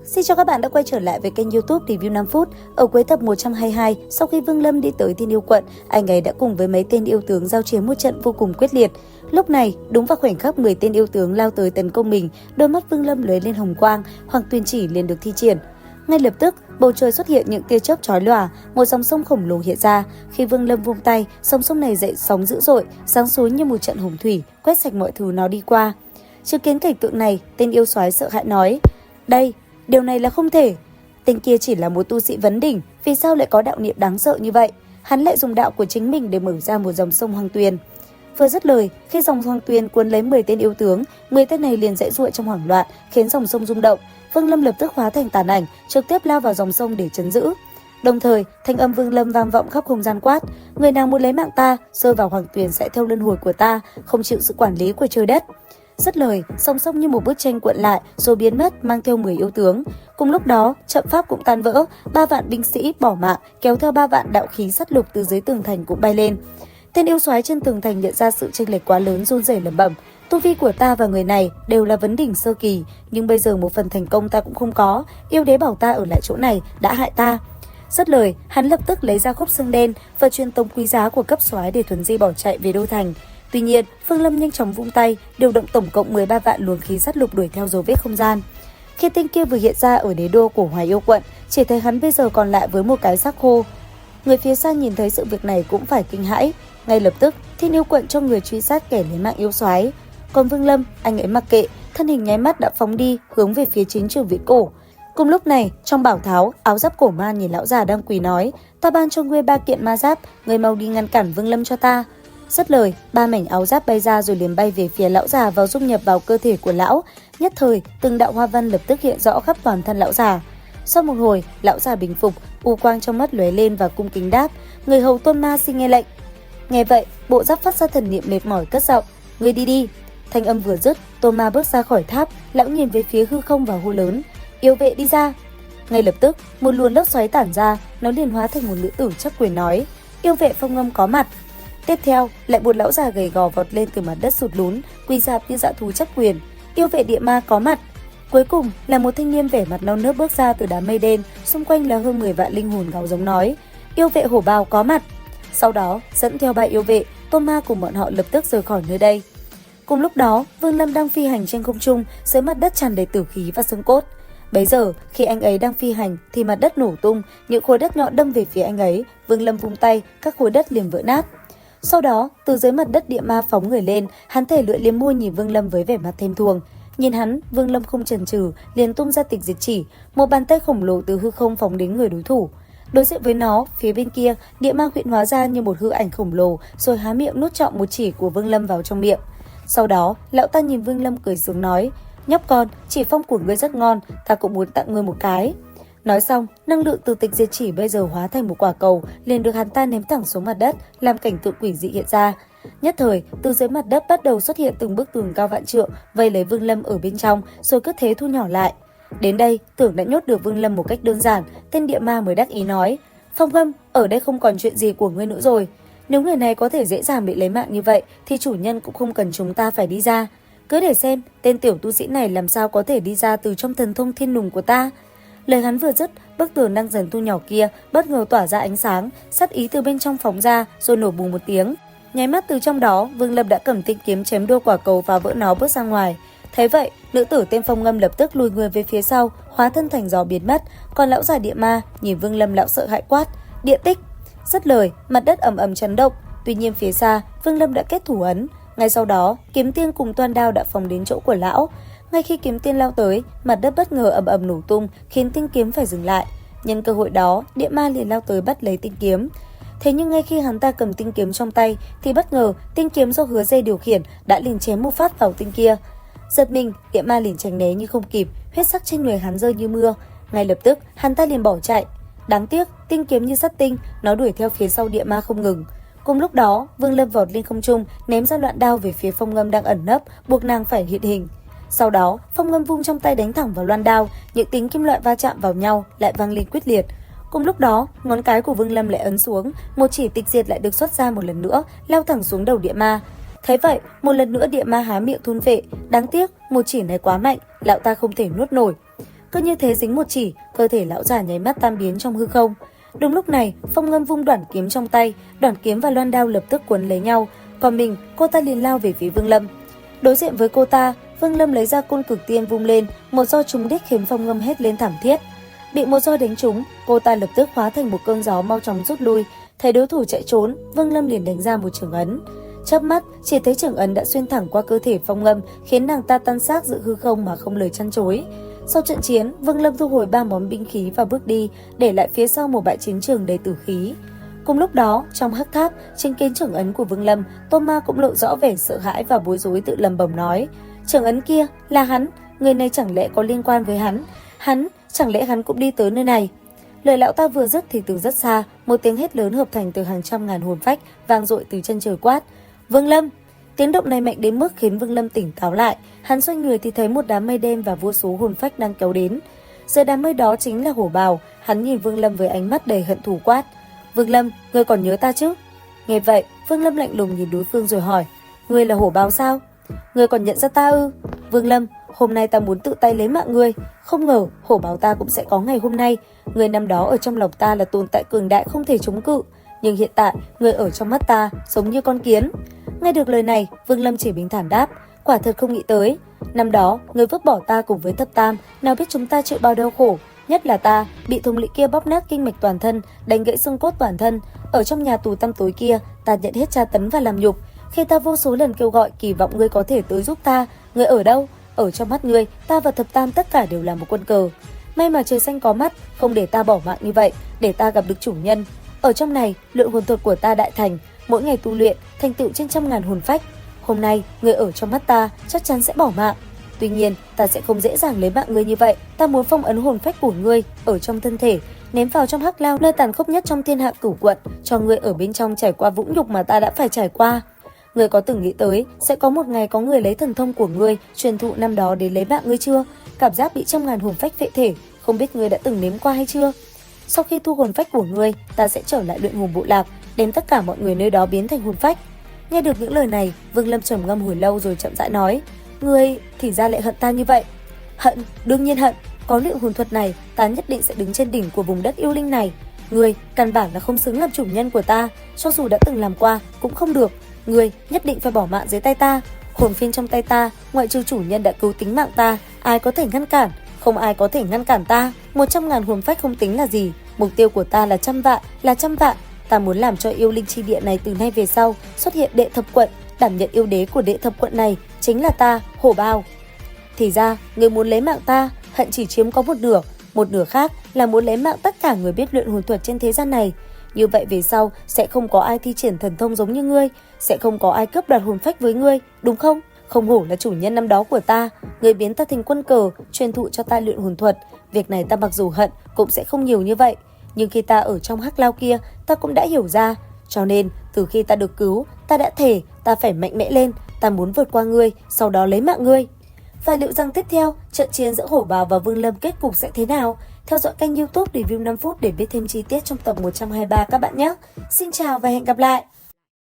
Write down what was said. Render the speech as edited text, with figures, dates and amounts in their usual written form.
Xin chào các bạn đã quay trở lại với kênh YouTube Review 5 phút. Ở cuối tập 122, sau khi Vương Lâm đi tới Thiên Yêu Quận, anh ấy đã cùng với mấy tên yêu tướng giao chiến một trận vô cùng quyết liệt. Lúc này, đúng vào khoảnh khắc 10 tên yêu tướng lao tới tấn công mình, đôi mắt Vương Lâm lóe lên hồng quang, Hoàng Tuyền Chỉ liền được thi triển. Ngay lập tức, bầu trời xuất hiện những tia chớp chói lòa, một dòng sông khổng lồ hiện ra. Khi Vương Lâm vung tay, dòng sông này dậy sóng dữ dội, giáng xuống như một trận hồng thủy, quét sạch mọi thứ nó đi qua. Chứng kiến cảnh tượng này, tên yêu soái sợ hãi nói: Điều này là không thể. Tên kia chỉ là một tu sĩ vấn đỉnh, vì sao lại có đạo niệm đáng sợ như vậy? Hắn lại dùng đạo của chính mình để mở ra một dòng sông Hoàng Tuyền. Vừa dứt lời, khi dòng Hoàng Tuyền cuốn lấy 10 tên yêu tướng, 10 tên này liền giãy giụa trong hoảng loạn, khiến dòng sông rung động. Vương Lâm lập tức hóa thành tàn ảnh, trực tiếp lao vào dòng sông để trấn giữ. Đồng thời, thanh âm Vương Lâm vang vọng khắp không gian quát: người nào muốn lấy mạng ta, rơi vào Hoàng Tuyền sẽ theo luân hồi của ta, không chịu sự quản lý của trời đất. Dứt lời, song song như một bức tranh cuộn lại rồi biến mất, mang theo 10 yêu tướng. Cùng lúc đó, trận pháp cũng tan vỡ, 3 vạn binh sĩ bỏ mạng, kéo theo 3 vạn đạo khí sắt lục từ dưới tường thành cũng bay lên. Tên yêu soái trên tường thành nhận ra sự chênh lệch quá lớn, run rẩy lẩm bẩm: tu vi của ta và người này đều là vấn đỉnh sơ kỳ, nhưng bây giờ một phần thành công ta cũng không có. Yêu đế bảo ta ở lại chỗ này đã hại ta. Dứt lời, hắn lập tức lấy ra khúc xương đen và truyền tống quý giá của cấp soái để thuần di bỏ chạy về đô thành. Tuy nhiên, Vương Lâm nhanh chóng vung tay, điều động tổng cộng 13 vạn luồng khí sắt lục đuổi theo dấu vết không gian. Khi tên kia vừa hiện ra ở đế đô của Hoài Yêu quận, chỉ thấy hắn bây giờ còn lại với một cái xác khô. Người phía xa nhìn thấy sự việc này cũng phải kinh hãi. Ngay lập tức, Thiên Yêu quận cho người truy sát kẻ lấy mạng yêu soái. Còn Vương Lâm, anh ấy mặc kệ, thân hình nháy mắt đã phóng đi, hướng về phía chiến trường viễn cổ. Cùng lúc này, trong bảo tháo, áo giáp cổ ma nhìn lão già đang quỳ nói: ta ban cho ngươi 3 kiện ma giáp, ngươi mau đi ngăn cản Vương Lâm cho ta. Dứt lời, 3 mảnh áo giáp bay ra rồi liền bay về phía lão già và dung nhập vào cơ thể của lão. Nhất thời, từng đạo hoa văn lập tức hiện rõ khắp toàn thân lão già. Sau một hồi, lão già bình phục, u quang trong mắt lóe lên và cung kính đáp: người hầu Tôn Ma xin nghe lệnh. Nghe vậy, bộ giáp phát ra thần niệm mệt mỏi cất giọng: ngươi đi đi. Thanh âm vừa dứt, Tôn Ma bước ra khỏi tháp, lão nhìn về phía hư không và hô lớn: yêu vệ đi ra. Ngay lập tức, một luồng lốc xoáy tản ra, nó liền hóa thành một nữ tử chấp quyền nói: yêu vệ Phong Ngâm có mặt. Tiếp theo, lại một lão già gầy gò vọt lên từ mặt đất sụt lún, quỳ rạp như dã thú chấp quyền: yêu vệ địa ma có mặt. Cuối cùng là một thanh niên vẻ mặt non nớt bước ra từ đám mây đen, xung quanh là hơn 10 vạn linh hồn gào giống nói: yêu vệ hổ bào có mặt. Sau đó, dẫn theo 3 yêu vệ, Tôn Ma cùng bọn họ lập tức rời khỏi nơi đây. Cùng lúc đó, Vương Lâm đang phi hành trên không trung, dưới mặt đất tràn đầy tử khí và xương cốt. Bấy giờ, khi anh ấy đang phi hành thì mặt đất nổ tung, những khối đất nhọn đâm về phía anh ấy. Vương Lâm vung tay, các khối đất liền vỡ nát. Sau đó, từ dưới mặt đất địa ma phóng người lên, hắn thè lưỡi liếm môi nhìn Vương Lâm với vẻ mặt thèm thuồng. Nhìn hắn, Vương Lâm không chần chừ, liền tung ra tịch diệt chỉ, một bàn tay khổng lồ từ hư không phóng đến người đối thủ. Đối diện với nó, phía bên kia, địa ma huyễn hóa ra như một hư ảnh khổng lồ, rồi há miệng nuốt trọn một chỉ của Vương Lâm vào trong miệng. Sau đó, lão ta nhìn Vương Lâm cười sướng nói: nhóc con, chỉ phong của ngươi rất ngon, ta cũng muốn tặng ngươi một cái. Nói xong, năng lượng từ tịch diệt chỉ bây giờ hóa thành một quả cầu, liền được hắn ta ném thẳng xuống mặt đất, làm cảnh tượng quỷ dị hiện ra. Nhất thời, từ dưới mặt đất bắt đầu xuất hiện từng bức tường cao vạn trượng, vây lấy Vương Lâm ở bên trong, rồi cứ thế thu nhỏ lại. Đến đây, tưởng đã nhốt được Vương Lâm một cách đơn giản, tên địa ma mới đắc ý nói: Phong Ngâm, ở đây không còn chuyện gì của ngươi nữa rồi. Nếu người này có thể dễ dàng bị lấy mạng như vậy, thì chủ nhân cũng không cần chúng ta phải đi ra. Cứ để xem, tên tiểu tu sĩ này làm sao có thể đi ra từ trong thần thông thiên nùng của ta. Lời hắn vừa dứt, bức tường đang dần thu nhỏ kia bất ngờ tỏa ra ánh sáng, sát ý từ bên trong phóng ra rồi nổ bùng một tiếng. Nháy mắt từ trong đó, Vương Lâm đã cầm tinh kiếm chém đôi quả cầu và vỡ nó bước ra ngoài. Thấy vậy, nữ tử tên Phong Ngâm lập tức lùi người về phía sau, hóa thân thành gió biến mất. Còn lão già địa ma nhìn Vương Lâm, lão sợ hãi quát: địa tích. Dứt lời, mặt đất ầm ầm chấn động. Tuy nhiên phía xa, Vương Lâm đã kết thủ ấn. Ngay sau đó, kiếm tiên cùng toan đao đã phóng đến chỗ của lão. Ngay khi kiếm tiên lao tới, mặt đất bất ngờ ầm ầm nổ tung, khiến tinh kiếm phải dừng lại. Nhân cơ hội đó, địa ma liền lao tới bắt lấy tinh kiếm. Thế nhưng ngay khi hắn ta cầm tinh kiếm trong tay, thì bất ngờ tinh kiếm do Hứa Dây điều khiển đã liền chém một phát vào tinh kia. Giật mình, địa ma liền tránh né nhưng không kịp, huyết sắc trên người hắn rơi như mưa. Ngay lập tức, hắn ta liền bỏ chạy. Đáng tiếc, tinh kiếm như sắt tinh, nó đuổi theo phía sau địa ma không ngừng. Cùng lúc đó, Vương Lâm vọt lên không trung, ném ra loạn đao về phía Phong Ngâm đang ẩn nấp, buộc nàng phải hiện hình. Sau đó, Phong Ngâm vung trong tay đánh thẳng vào loan đao, những tiếng kim loại va chạm vào nhau lại vang lên quyết liệt. Cùng lúc đó, ngón cái của Vương Lâm lại ấn xuống, một chỉ tịch diệt lại được xuất ra một lần nữa, lao thẳng xuống đầu địa ma. Thấy vậy, một lần nữa địa ma há miệng thôn phệ, đáng tiếc một chỉ này quá mạnh, lão ta không thể nuốt nổi. Cứ như thế dính một chỉ, cơ thể lão già nháy mắt tan biến trong hư không. Đúng lúc này, Phong Ngâm vung đoản kiếm trong tay, đoản kiếm và loan đao lập tức quấn lấy nhau, còn mình, cô ta liền lao về phía Vương Lâm. Đối diện với cô ta, Vương Lâm lấy ra côn cực tiên vung lên, một roi trúng đích khiến Phong Ngâm hét lên thảm thiết. Bị một roi đánh trúng, cô ta lập tức hóa thành một cơn gió mau chóng rút lui. Thấy đối thủ chạy trốn, Vương Lâm liền đánh ra một chưởng ấn. Chớp mắt, chỉ thấy chưởng ấn đã xuyên thẳng qua cơ thể Phong Ngâm, khiến nàng ta tan xác giữa hư không mà không lời chăn chối. Sau trận chiến, Vương Lâm thu hồi 3 món binh khí và bước đi, để lại phía sau một bãi chiến trường đầy tử khí. Cùng lúc đó, trong hắc tháp, chứng kiến chưởng ấn của Vương Lâm, Tô Ma cũng lộ rõ vẻ sợ hãi và bối rối, tự lẩm bẩm nói: chưởng ấn kia là hắn, người này chẳng lẽ có liên quan với hắn, chẳng lẽ hắn cũng đi tới nơi này? Lời lão ta vừa dứt thì từ rất xa, một tiếng hét lớn hợp thành từ hàng trăm ngàn hồn phách vang dội từ chân trời quát: Vương Lâm! Tiếng động này mạnh đến mức khiến Vương Lâm tỉnh táo lại. Hắn xoay người thì thấy một đám mây đen và vô số hồn phách đang kéo đến. Giữa đám mây đó chính là Hổ Bào. Hắn nhìn Vương Lâm với ánh mắt đầy hận thù quát: Vương Lâm, ngươi còn nhớ ta chứ? Nghe vậy, Vương Lâm lạnh lùng nhìn đối phương rồi hỏi: Ngươi là Hổ Bào sao? Ngươi còn nhận ra ta ư? Vương Lâm, hôm nay ta muốn tự tay lấy mạng ngươi. Không ngờ Hổ Bào ta cũng sẽ có ngày hôm nay. Ngươi năm đó ở trong lòng ta là tồn tại cường đại không thể chống cự, nhưng hiện tại ngươi ở trong mắt ta giống như con kiến. Nghe được lời này, Vương Lâm chỉ bình thản đáp: Quả thật không nghĩ tới. Năm đó, ngươi vứt bỏ ta cùng với Thập Tam, nào biết chúng ta chịu bao đau khổ. Nhất là ta, bị thùng lỵ kia bóp nát kinh mạch toàn thân, đánh gãy xương cốt toàn thân. Ở trong nhà tù tăm tối kia, ta nhận hết tra tấn và làm nhục. Khi ta vô số lần kêu gọi kỳ vọng ngươi có thể tới giúp ta, ngươi ở đâu? Ở trong mắt ngươi, ta và Thập Tam tất cả đều là một quân cờ. May mà trời xanh có mắt, không để ta bỏ mạng như vậy, để ta gặp được chủ nhân. Ở trong này, lượng hồn thuật của ta đại thành, mỗi ngày tu luyện, thành tựu trên trăm ngàn hồn phách. Hôm nay, ngươi ở trong mắt ta, chắc chắn sẽ bỏ mạng. Tuy nhiên, ta sẽ không dễ dàng lấy mạng ngươi như vậy. Ta muốn phong ấn hồn phách của ngươi ở trong thân thể, ném vào trong hắc lao, nơi tàn khốc nhất trong thiên hạ cửu quận, cho ngươi ở bên trong trải qua vũng nhục mà ta đã phải trải qua. Ngươi có từng nghĩ tới sẽ có một ngày có người lấy thần thông của ngươi truyền thụ năm đó để lấy mạng ngươi chưa? Cảm giác bị trăm ngàn hồn phách phệ thể, không biết ngươi đã từng nếm qua hay chưa? Sau khi thu hồn phách của ngươi, ta sẽ trở lại luyện hồn bộ lạc, đem tất cả mọi người nơi đó biến thành hồn phách. Nghe được những lời này, Vương Lâm trầm ngâm hồi lâu rồi chậm rãi nói: Ngươi thì ra lại hận ta như vậy? Hận, đương nhiên hận. Có luyện hồn thuật này, ta nhất định sẽ đứng trên đỉnh của vùng đất yêu linh này. Ngươi căn bản là không xứng làm chủ nhân của ta, cho dù đã từng làm qua cũng không được. Ngươi nhất định phải bỏ mạng dưới tay ta. Hồn phiên trong tay ta, ngoại trừ chủ nhân đã cứu tính mạng ta, ai có thể ngăn cản? Không ai có thể ngăn cản ta. 100 ngàn hồn phách không tính là gì. Mục tiêu của ta là trăm vạn. Ta muốn làm cho yêu linh chi địa này từ nay về sau xuất hiện đệ thập quận, đảm nhận yêu đế của đệ thập quận này chính là ta, Hổ Bào. Thì ra, người muốn lấy mạng ta, hận chỉ chiếm có một nửa khác là muốn lấy mạng tất cả người biết luyện hồn thuật trên thế gian này. Như vậy về sau sẽ không có ai thi triển thần thông giống như ngươi, sẽ không có ai cướp đoạt hồn phách với ngươi, đúng không? Không hổ là chủ nhân năm đó của ta, người biến ta thành quân cờ, truyền thụ cho ta luyện hồn thuật. Việc này ta mặc dù hận cũng sẽ không nhiều như vậy, nhưng khi ta ở trong hắc lao kia, ta cũng đã hiểu ra. Cho nên, từ khi ta được cứu, ta đã thề ta phải mạnh mẽ lên, ta muốn vượt qua ngươi, sau đó lấy mạng ngươi. Và liệu rằng tiếp theo, trận chiến giữa Hổ Bào và Vương Lâm kết cục sẽ thế nào? Theo dõi kênh YouTube Review 5 phút để biết thêm chi tiết trong tập 123 các bạn nhé. Xin chào và hẹn gặp lại!